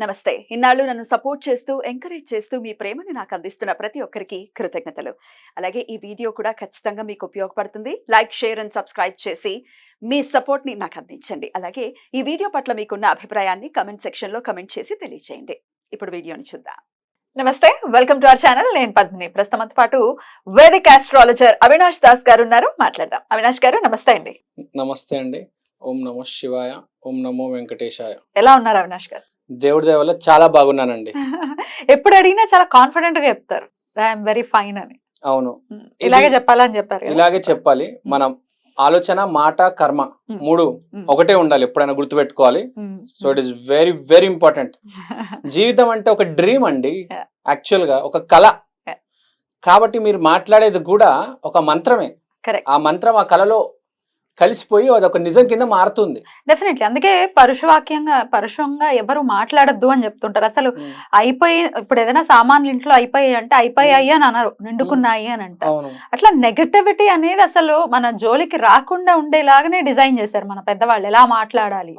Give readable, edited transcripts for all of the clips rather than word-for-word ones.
నమస్తే. ఇన్నాళ్ళు నన్ను సపోర్ట్ చేస్తూ, ఎంకరేజ్ చేస్తూ మీ ప్రేమని నాకు అందిస్తున్న ప్రతి ఒక్కరికి కృతజ్ఞతలు. అలాగే ఈ వీడియో కూడా ఖచ్చితంగా మీకు ఉపయోగపడుతుంది. లైక్, షేర్ అండ్ సబ్స్క్రైబ్ చేసి మీ సపోర్ట్‌ని నాకు అందించండి. అలాగే ఈ వీడియో పట్ల మీకున్న అభిప్రాయాన్ని కామెంట్ సెక్షన్‌లో కామెంట్ చేసి తెలియజేయండి. ఇప్పుడు వీడియోని చూద్దాం. నమస్తే, వెల్కమ్ టు అవర్ ఛానల్. నేను పద్మిని. ప్రస్తుతంతో పాటు వేదిక్ ఆస్ట్రాలజర్ అవినాష్ దాస్ గారు ఉన్నారు. మాట్లాడదాం. అవినాష్ గారు నమస్తే అండి. నమస్తే అండి. ఓం నమో శివాయ, ఓం నమో వెంకటేశాయ. ఎలా ఉన్నారు అవినాష్ గారు? దేవుడి దయ వల్ల చాలా బాగున్నానండి. ఎప్పుడు అడిగినా చాలా కాన్ఫిడెంట్ గా చెప్తారు, ఐఎమ్ వెరీ ఫైన్ అని. అవును, ఇలాగే చెప్పాలని చెప్పారు. ఇలాగే చెప్పాలి. మనం ఆలోచన, మాట, కర్మ మూడు ఒకటే ఉండాలి, ఎప్పుడైనా గుర్తుపెట్టుకోవాలి. So it is very very important. జీవితం అంటే ఒక డ్రీమ్ అండి, యాక్చువల్ గా ఒక కళ. కాబట్టి మీరు మాట్లాడేది కూడా ఒక మంత్రమే. ఆ మంత్రం ఆ కళలో కలిసిపోయి అది ఒక నిజం కింద మారుతుంది. డెఫినెట్లీ. అందుకే పరుషంగా ఎవరు మాట్లాడద్దు అని చెప్తుంటారు. అసలు అయిపోయి, ఇప్పుడు ఏదైనా సామాన్లు ఇంట్లో అయిపోయాయి అంటే అయిపోయాయి అని అనరు, నిండుకున్నాయి అని అంటారు. అట్లా నెగటివిటీ అనేది అసలు మన జోలికి రాకుండా ఉండేలాగానే డిజైన్ చేశారు మన పెద్దవాళ్ళు. ఎలా మాట్లాడాలి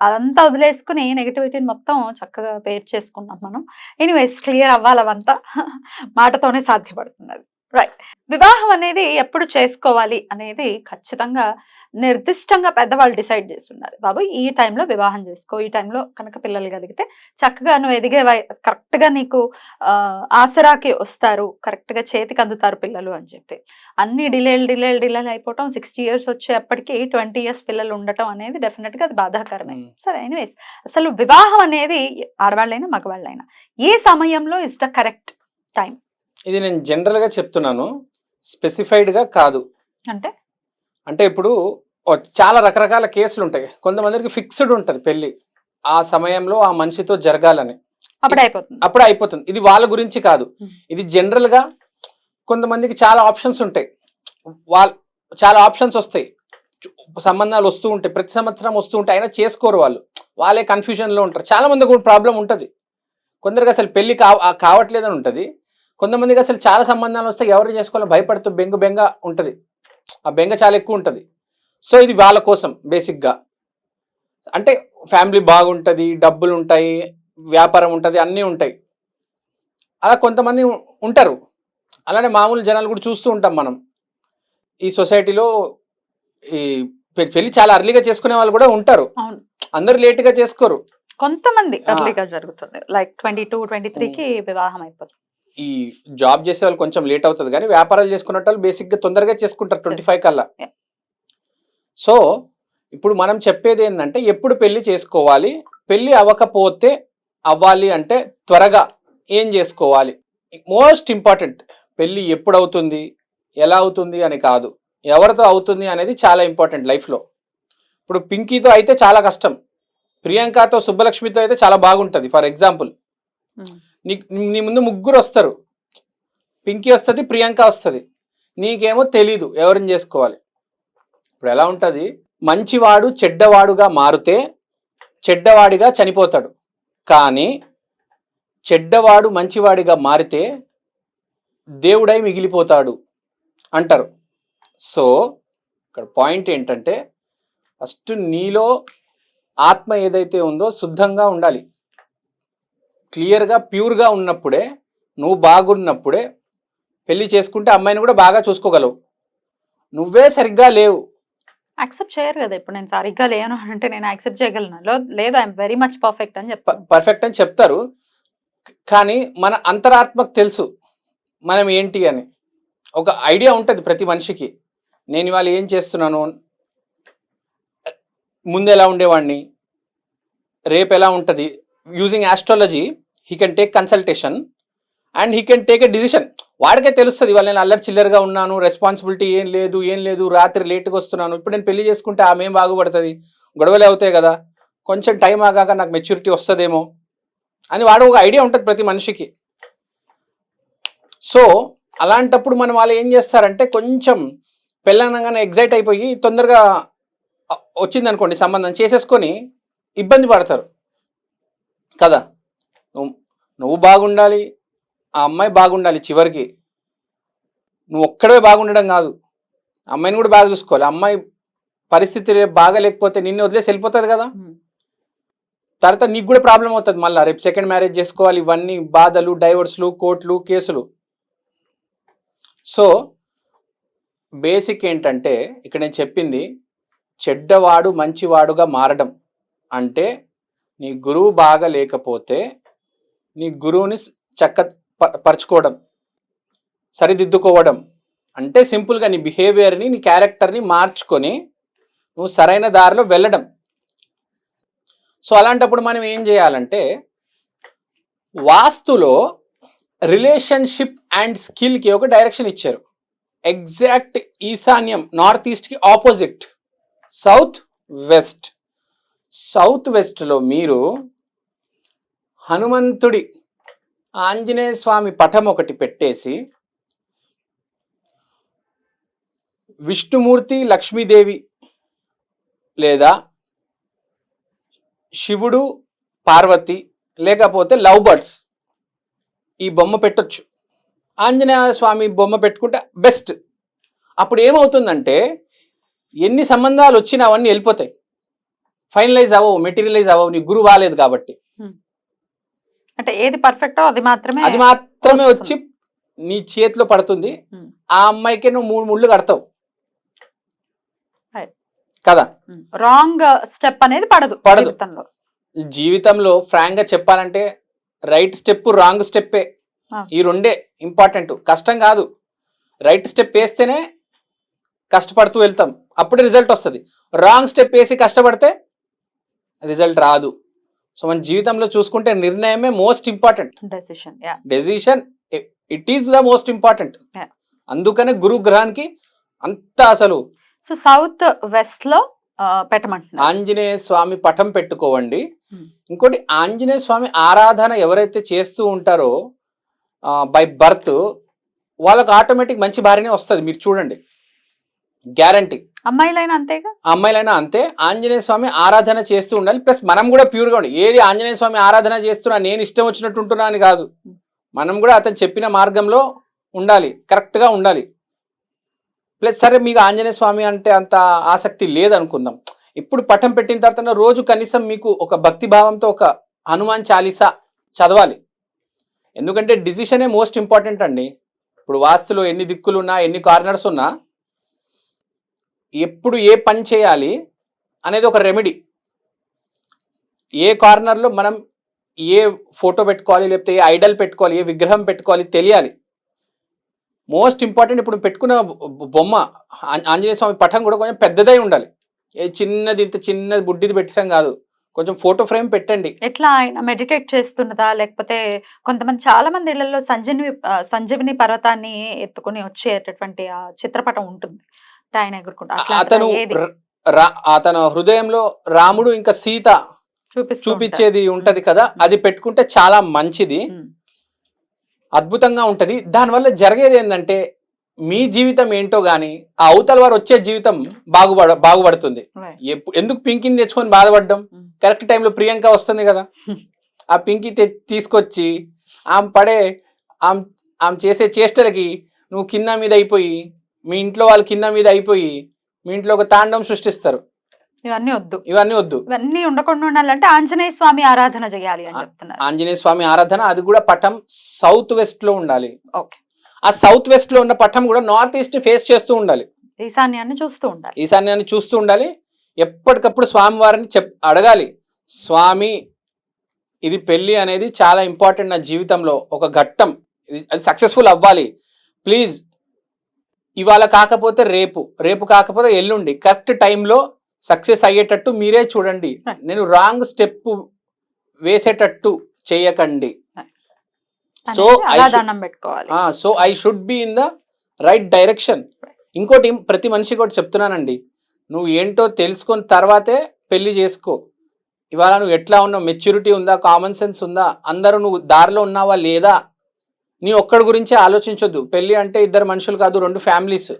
అదంతా వదిలేసుకుని నెగటివిటీని మొత్తం చక్కగా పేర్ చేసుకున్నాం మనం. ఎనీవేస్, క్లియర్ అవ్వాలి అవంతా మాటతోనే సాధ్యపడుతుంది. రైట్. వివాహం అనేది ఎప్పుడు చేసుకోవాలి అనేది ఖచ్చితంగా నిర్దిష్టంగా పెద్దవాళ్ళు డిసైడ్ చేస్తున్నారు. బాబు, ఈ టైంలో వివాహం చేసుకో, ఈ టైంలో కనుక పిల్లలు కలిగితే చక్కగా నువ్వు ఎదిగే కరెక్ట్ గా నీకు ఆసరాకి వస్తారు, కరెక్ట్ గా చేతికి అందుతారు పిల్లలు అని చెప్పి. అన్ని డిలేలు అయిపోవటం, 60 years వచ్చేప్పటికి 20 years పిల్లలు ఉండటం అనేది డెఫినెట్ గా అది బాధాకరమే. సరే, ఎనీవేస్, అసలు వివాహం అనేది ఆడవాళ్ళైనా మగవాళ్ళైనా ఏ సమయంలో ఇస్ ద కరెక్ట్ టైం? ఇది నేను జనరల్ గా చెప్తున్నాను, స్పెసిఫైడ్ గా కాదు. అంటే ఇప్పుడు చాలా రకరకాల కేసులు ఉంటాయి. కొంతమందికి ఫిక్స్డ్ ఉంటది పెళ్లి, ఆ సమయంలో ఆ మనిషితో జరగాలని, అప్పుడు అయిపోతుంది. ఇది వాళ్ళ గురించి కాదు, ఇది జనరల్ గా కొంతమందికి చాలా ఆప్షన్స్ ఉంటాయి. చాలా ఆప్షన్స్ వస్తాయి, సంబంధాలు వస్తూ ఉంటాయి, ప్రతి సంవత్సరం వస్తూ ఉంటాయి, అయినా చేసుకోరు వాళ్ళు. వాళ్ళే కన్ఫ్యూజన్ లో ఉంటారు. చాలా మందికి కూడా ప్రాబ్లం ఉంటుంది. కొందరికి అసలు పెళ్లి కావట్లేదని ఉంటుంది. కొంతమందికి అసలు చాలా సంబంధాలు వస్తే ఎవరు చేసుకోవాలో భయపడుతూ బెంగ ఉంటుంది. ఆ బెంగ చాలా ఎక్కువ ఉంటుంది. సో ఇది వాళ్ళ కోసం బేసిక్గా. అంటే ఫ్యామిలీ బాగుంటుంది, డబ్బులు ఉంటాయి, వ్యాపారం ఉంటుంది, అన్నీ ఉంటాయి. అలా కొంతమంది ఉంటారు. అలానే మామూలు జనాలు కూడా చూస్తూ ఉంటాం మనం ఈ సొసైటీలో. ఈ పెళ్లి చాలా అర్లీగా చేసుకునే వాళ్ళు కూడా ఉంటారు. అందరు లేట్గా చేసుకోరు, కొంతమంది అర్లీగా జరుగుతుంది. లైక్ 22, 23కి వివాహం అయిపోతుంది. ఈ జాబ్ చేసే వాళ్ళు కొంచెం లేట్ అవుతుంది, కానీ వ్యాపారాలు చేసుకునే వాళ్ళు బేసిక్గా తొందరగా చేసుకుంటారు 25 కల్లా. సో ఇప్పుడు మనం చెప్పేది ఏంటంటే, ఎప్పుడు పెళ్లి చేసుకోవాలి, పెళ్లి అవ్వకపోతే అవ్వాలి అంటే త్వరగా ఏం చేసుకోవాలి. మోస్ట్ ఇంపార్టెంట్, పెళ్లి ఎప్పుడు అవుతుంది, ఎలా అవుతుంది అని కాదు, ఎవరితో అవుతుంది అనేది చాలా ఇంపార్టెంట్ లైఫ్లో. ఇప్పుడు పింకీతో అయితే చాలా కష్టం, ప్రియాంకతో, సుబ్బలక్ష్మితో అయితే చాలా బాగుంటుంది. ఫర్ ఎగ్జాంపుల్, నీ ముందు ముగ్గురు వస్తారు, పింకీ వస్తుంది, ప్రియాంక వస్తుంది, నీకేమో తెలీదు ఎవరిని చేసుకోవాలి. ఇప్పుడు ఎలా ఉంటుంది, మంచివాడు చెడ్డవాడుగా మారితే చెడ్డవాడిగా చనిపోతాడు, కానీ చెడ్డవాడు మంచివాడిగా మారితే దేవుడై మిగిలిపోతాడు అంటారు. సో ఇక్కడ పాయింట్ ఏంటంటే, ఫస్ట్ నీలో ఆత్మ ఏదైతే ఉందో శుద్ధంగా ఉండాలి, క్లియర్గా ప్యూర్గా ఉన్నప్పుడే, నువ్వు బాగున్నప్పుడే పెళ్లి చేసుకుంటే అమ్మాయిని కూడా బాగా చూసుకోగలవు. నువ్వే సరిగ్గా లేవు, యాక్సెప్ట్ చేయరు కదా. ఇప్పుడు నేను సరిగ్గా లేను అంటే నేను యాక్సెప్ట్ చేయగలను, లేదు ఐఎమ్ వెరీ మచ్ పర్ఫెక్ట్ అని పర్ఫెక్ట్ అని చెప్తారు. కానీ మన అంతరాత్మకు తెలుసు మనం ఏంటి అని. ఒక ఐడియా ఉంటుంది ప్రతి మనిషికి, నేను ఇవాళ ఏం చేస్తున్నాను, ముందు ఎలా ఉండేవాడిని, రేపు ఎలా ఉంటుంది. Using astrology he can take consultation and he can take a decision. వాడికే తెలుస్తుంది, ఇవాళ నేను అల్లరి చిల్లరగా ఉన్నాను, రెస్పాన్సిబిలిటీ ఏం లేదు, రాత్రి లేట్గా వస్తున్నాను, ఇప్పుడు నేను పెళ్లి చేసుకుంటే ఆమె ఏం బాగుపడుతుంది, గొడవలే అవుతాయి కదా, కొంచెం టైం ఆగాక నాకు మెచ్యూరిటీ వస్తుందేమో అని వాడు ఒక ఐడియా ఉంటుంది ప్రతి మనిషికి. సో అలాంటప్పుడు మనం వాళ్ళు ఏం చేస్తారంటే, కొంచెం పెళ్ళనగానే ఎగ్జైట్ అయిపోయి తొందరగా వచ్చిందనుకోండి సంబంధం చేసేసుకొని ఇబ్బంది పడతారు కదా. నువ్వు బాగుండాలి, ఆ అమ్మాయి బాగుండాలి. చివరికి నువ్వు ఒక్కడే బాగుండడం కాదు, అమ్మాయిని కూడా బాగా చూసుకోవాలి. అమ్మాయి పరిస్థితి బాగా లేకపోతే నిన్ను వదిలేసి వెళ్ళిపోతుంది కదా. తర్వాత నీకు కూడా ప్రాబ్లం అవుతుంది, మళ్ళీ రేపు సెకండ్ మ్యారేజ్ చేసుకోవాలి, ఇవన్నీ బాధలు, డైవర్స్లు, కోర్టులు, కేసులు. సో బేసిక్ ఏంటంటే ఇక్కడ నేను చెప్పింది, చెడ్డవాడు మంచివాడుగా మారడం అంటే నీ గురువు బాగా లేకపోతే నీ గురువుని పరచుకోవడం, సరిదిద్దుకోవడం. అంటే సింపుల్గా నీ బిహేవియర్ని, నీ క్యారెక్టర్ని మార్చుకొని నువ్వు సరైన దారిలో వెళ్ళడం. సో అలాంటప్పుడు మనం ఏం చేయాలంటే, వాస్తులో రిలేషన్షిప్ అండ్ స్కిల్కి ఒక డైరెక్షన్ ఇచ్చారు. ఎగ్జాక్ట్ ఈశాన్యం, నార్త్ ఈస్ట్కి ఆపోజిట్ సౌత్ వెస్ట్. సౌత్ వెస్ట్లో మీరు హనుమంతుడి, ఆంజనేయ స్వామి పటం ఒకటి పెట్టేసి, విష్ణుమూర్తి, లక్ష్మీదేవి లేదా శివుడు, పార్వతి, లేకపోతే లవ్ బర్డ్స్ ఈ బొమ్మ పెట్టొచ్చు. ఆంజనేయ స్వామి బొమ్మ పెట్టుకుంటే బెస్ట్. అప్పుడు ఏమవుతుందంటే ఎన్ని సంబంధాలు వచ్చినా అవన్నీ వెళ్ళిపోతాయి, ఫైనలైజ్ అవ్వవు, మెటీరియలైజ్ అవ్వవు, నీ గురువు బాలేదు కాబట్టి. అంటే ఏది పర్ఫెక్టో అది మాత్రమే వచ్చి నీ చేతిలో పడుతుంది. ఆ అమ్మాయికే నువ్వు 3 ముళ్ళు కడతావు కదా. రాంగ్ స్టెప్ అనేది పడదు. జీవితంలో ఫ్రాంక్ గా చెప్పాలంటే రైట్ స్టెప్, రాంగ్ స్టెప్పే, ఈ రెండే ఇంపార్టెంట్. కష్టం కాదు, రైట్ స్టెప్ వేస్తేనే కష్టపడుతూ వెళ్తాం, అప్పుడే రిజల్ట్ వస్తుంది. రాంగ్ స్టెప్ వేసి కష్టపడితే రిజల్ట్ రాదు. సో మన జీవితంలో చూసుకుంటే నిర్ణయమే most important. Decision it is the most important. అందుకనే గురు గ్రహానికి అంత అసలు. సో సౌత్ వెస్ట్ లో పెట్టమంటున్నారు. ఆంజనేయ స్వామి పటం పెట్టుకోవండి. ఇంకోటి, ఆంజనేయ స్వామి ఆరాధన ఎవరైతే చేస్తూ ఉంటారో బై బర్త్, వాళ్ళకు ఆటోమేటిక్ మంచి భార్యనే వస్తుంది. మీరు చూడండి, గ్యారంటీ. అమ్మాయిలైనా అంతేగా, అమ్మాయిలైనా అంతే. ఆంజనేయ స్వామి ఆరాధన చేస్తూ ఉండాలి. ప్లస్ మనం కూడా ప్యూర్గా ఉండాలి. ఏది ఆంజనేయ స్వామి ఆరాధన చేస్తున్నా నేను ఇష్టం వచ్చినట్టు ఉంటున్నా అని కాదు, మనం కూడా అతను చెప్పిన మార్గంలో ఉండాలి, కరెక్ట్గా ఉండాలి. ప్లస్ సరే మీకు ఆంజనేయ స్వామి అంటే అంత ఆసక్తి లేదనుకుందాం, ఇప్పుడు పటం పెట్టిన తర్వాత రోజు కనీసం మీకు ఒక భక్తి భావంతో ఒక హనుమాన్ చాలీసా చదవాలి. ఎందుకంటే డిసిషనే మోస్ట్ ఇంపార్టెంట్ అండి. ఇప్పుడు వాస్తులో ఎన్ని దిక్కులు ఉన్నా, ఎన్ని కార్నర్స్ ఉన్నా, ఎప్పుడు ఏ పని చేయాలి అనేది ఒక రెమెడీ. ఏ కార్నర్లో మనం ఏ ఫోటో పెట్టుకోవాలి, లేకపోతే ఏ ఐడల్ పెట్టుకోవాలి, ఏ విగ్రహం పెట్టుకోవాలి తెలియాలి. మోస్ట్ ఇంపార్టెంట్, ఇప్పుడు పెట్టుకున్న బొమ్మ ఆంజనేయ స్వామి పటం కూడా కొంచెం పెద్దదై ఉండాలి. ఏ చిన్నది, ఇంత చిన్నది బుడ్డిది పెట్టాం కాదు, కొంచెం ఫోటో ఫ్రేమ్ పెట్టండి. ఎట్లా ఆయన మెడిటేట్ చేస్తున్నదా, లేకపోతే కొంతమంది చాలా మంది ఇళ్లలో సంజీవిని పర్వతాన్ని ఎత్తుకుని వచ్చేటటువంటి ఆ చిత్రపటం ఉంటుంది, ఆయన ఎగురుకుంటా. అతను హృదయంలో రాముడు ఇంకా సీత చూపించేది ఉంటది కదా, అది పెట్టుకుంటే చాలా మంచిది, అద్భుతంగా ఉంటది. దానివల్ల జరిగేది ఏంటంటే మీ జీవితం ఏంటో గానీ ఆ అవతల వారు వచ్చే జీవితం బాగుపడుతుంది. ఎందుకు పింకిని తెచ్చుకొని బాధపడ్డం? కరెక్ట్ టైంలో ప్రియాంక వస్తుంది కదా, ఆ పింకి తీసుకొచ్చి ఆమె చేసే చేష్టలకి నువ్వు కింద మీద అయిపోయి, మీ ఇంట్లో వాళ్ళు కింద మీద అయిపోయి, మీ ఇంట్లో ఒక తాండవం సృష్టిస్తారు. ఇవన్నీ వద్దు. ఇవన్నీ ఉండకుండా ఉండాలంటే ఆంజనేయ స్వామి ఆరాధన చేయాలి అని చెప్తున్నారు. ఆంజనేయ స్వామి ఆరాధన, అది కూడా పటం సౌత్ వెస్ట్ లో ఉండాలి. ఓకే. ఆ సౌత్ వెస్ట్ లో ఉన్న పటం కూడా నార్త్ ఈస్ట్ ఫేస్ చేస్తూ ఉండాలి, ఈశాన్యాన్ని చూస్తూ ఉండాలి. ఎప్పటికప్పుడు స్వామి వారిని అడగాలి, స్వామి ఇది పెళ్లి అనేది చాలా ఇంపార్టెంట్ నా జీవితంలో, ఒక ఘట్టం, అది సక్సెస్ఫుల్ అవ్వాలి, ప్లీజ్ ఇవాళ కాకపోతే రేపు కాకపోతే ఎల్లుండి కరెక్ట్ టైంలో సక్సెస్ అయ్యేటట్టు మీరే చూడండి, నేను రాంగ్ స్టెప్ వేసేటట్టు చేయకండి. So I should be in the right direction. ఇంకోటి ప్రతి మనిషి కూడా చెప్తున్నానండి, నువ్వు ఏంటో తెలుసుకున్న తర్వాతే పెళ్లి చేసుకో. ఇవాళ నువ్వు ఎట్లా ఉన్నావు, మెచ్యూరిటీ ఉందా, కామన్ సెన్స్ ఉందా, అందరూ నువ్వు దారిలో ఉన్నావా లేదా, నీ ఒక్కడి గురించే ఆలోచించొద్దు. పెళ్ళి అంటే 2 మనుషులు కాదు, 2 ఫ్యామిలీస్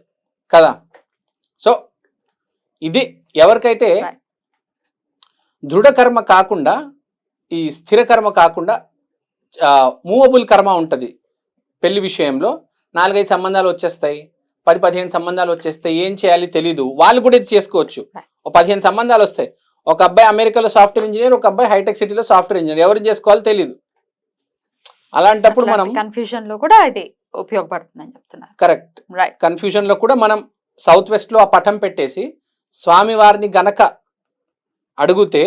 కదా. సో ఇది ఎవరికైతే దృఢ కర్మ కాకుండా, ఈ స్థిర కర్మ కాకుండా మూవబుల్ కర్మ ఉంటుంది పెళ్లి విషయంలో, 4-5 సంబంధాలు వచ్చేస్తాయి, 10-15 సంబంధాలు వచ్చేస్తాయి, ఏం చేయాలి తెలీదు, వాళ్ళు కూడా ఇది చేసుకోవచ్చు. 15 సంబంధాలు వస్తాయి, ఒక అబ్బాయి అమెరికాలో సాఫ్ట్వేర్ ఇంజనీర్, ఒక అబ్బాయి హైటెక్ సిటీలో సాఫ్ట్వేర్ ఇంజనీర్, ఎవరు చేసుకోవాలో తెలియదు. అలాంటప్పుడు మనం కన్ఫ్యూజన్ లో కూడా ఇది ఉపయోగపడుతుందని చెప్తున్నారు. Correct, right. కన్ఫ్యూజన్ లో కూడా మనం సౌత్ వెస్ట్ లో ఆ పటం పెట్టేసి స్వామి వారిని గనక అడిగితే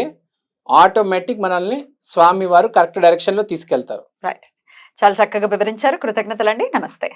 ఆటోమేటిక్ మనల్ని స్వామి వారు కరెక్ట్ డైరెక్షన్ లో తీసుకెళ్తారు. రైట్, చాలా చక్కగా వివరించారు. కృతజ్ఞతలండి. నమస్తే.